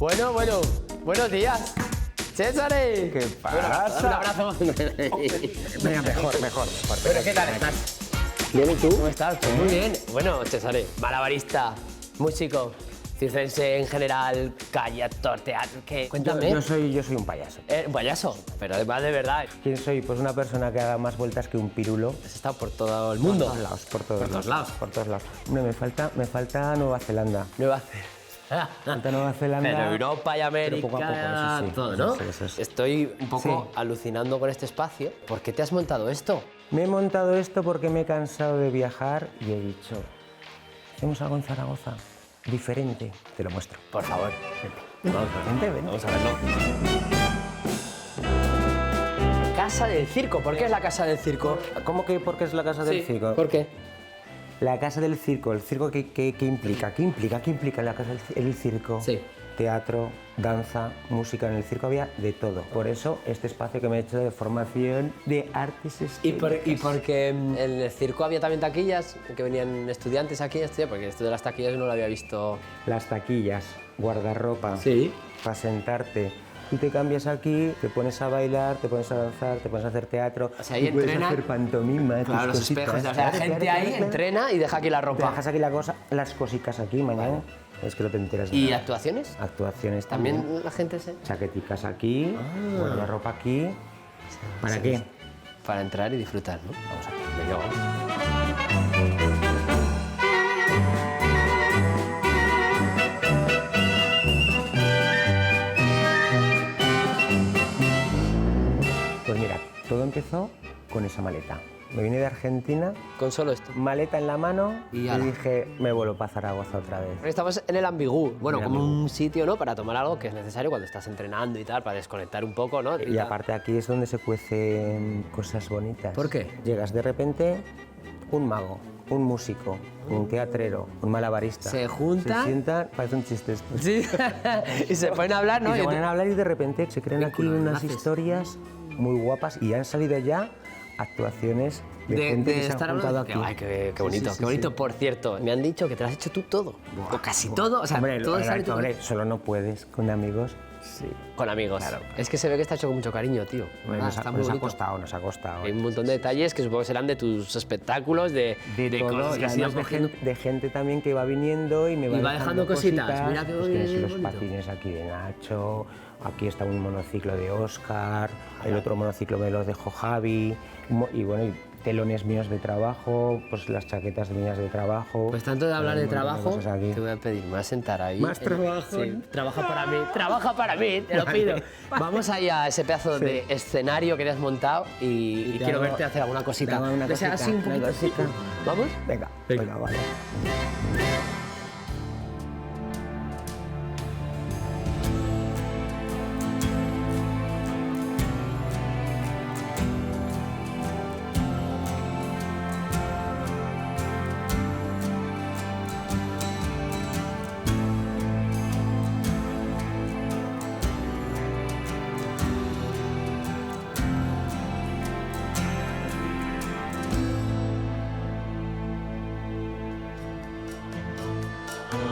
Bueno, buenos días. César. ¿Qué pasa? Un abrazo. Venga, mejor. Bueno, ¿qué tal estás? Bien, ¿y tú? ¿Cómo estás? Pues muy bien. Bueno, César, malabarista, músico, circense en general, calle, actor, teatro, ¿qué? Cuéntame. Yo soy un payaso. Un payaso, pero además de verdad. ¿Quién soy? Pues una persona que haga más vueltas que un pirulo. Has estado por todo el mundo. Por todos lados. Hombre, me falta Nueva Zelanda. Nueva Zelanda. Falta Nueva Zelanda. Pero Europa y América, pero poco a poco, eso sí, todo, ¿no? eso sí. Estoy un poco alucinando con este espacio. ¿Por qué te has montado esto? Me he montado esto porque me he cansado de viajar y he dicho, hacemos algo en Zaragoza, diferente. Te lo muestro. Por favor. Vente. Vamos a verlo. Casa del circo. ¿Por qué es la casa del circo? ¿Cómo que por qué es la casa del circo? ¿Por qué? La casa del circo, ¿el circo qué implica? ¿Qué implica la casa del circo? Sí. Teatro, danza, música. En el circo había de todo. Por eso este espacio que me he hecho de formación de artes escénicas. ¿Y porque en el circo había también taquillas? Que venían estudiantes aquí a estudiar, porque esto de las taquillas no lo había visto. Las taquillas, guardarropa, Sí. para sentarte. Tú te cambias aquí, te pones a bailar, te pones a danzar, te pones a hacer teatro, O sea, ahí tú puedes entrena. hacer pantomima, Claro, tus los espejos. cositas. O sea, la gente ahí Claro. entrena y deja aquí la Te ropa. dejas aquí las cositas aquí mañana. Es que no te enteras de ¿Y nada. actuaciones? Actuaciones también. También la gente se... Chaqueticas aquí, guardarropa aquí. ¿Para qué? Para entrar y disfrutar, ¿no? Vamos aquí. Venga, vamos. Pues mira, todo empezó con esa maleta. Me vine de Argentina, Con solo esto. maleta en la mano Y y ala. dije, me vuelvo para Zaragoza otra vez. Estamos en el Ambigú, bueno, En el como Ambigú. un sitio, ¿no? Para tomar algo que es necesario cuando estás entrenando y tal, para desconectar un poco, ¿no? Y aparte aquí es donde se cuecen cosas bonitas. ¿Por qué? Llegas de repente, un mago, un músico, un teatrero, un malabarista. Se juntan. Se sientan, parece un chiste esto. Sí, y se ponen a hablar, ¿no? Y se Y ponen a hablar y de repente se crean aquí Vínculos, unas enlaces. historias muy guapas y han salido ya actuaciones de gente que se han juntado aquí. Ay, qué bonito, Sí, sí, qué bonito. sí. Por cierto, me han dicho que te lo has hecho tú todo. O casi todo, o sea, Hombre, todo sale tú. hombre, solo no puedes con amigos. Sí. Con amigos. Claro. Es que se ve que está hecho con mucho cariño, tío. Hombre, Ah, nos está ha muy bonito. costado. Hay un montón de detalles que supongo que serán de tus espectáculos, de todo, cosas que y has ido además de cogiendo. de gente también que va viniendo y me va, Y va dejando cositas. Mira qué pues que si los bonito. patines aquí de Nacho, aquí está un monociclo de Óscar, el otro monociclo me los dejó Javi, y bueno, y telones míos de trabajo, pues las chaquetas mías de trabajo. Pues tanto de hablar de Un montón trabajo, cosas aquí. te voy a pedir, me voy a sentar ahí. Más trabajo. Sí, trabaja para mí, te lo pido. Vamos ahí a ese pedazo de escenario que te has montado y te quiero hago- verte hacer alguna cosita. te hago una Que sea cosita, así un una poquito. cosita. ¿Vamos? Venga, vale.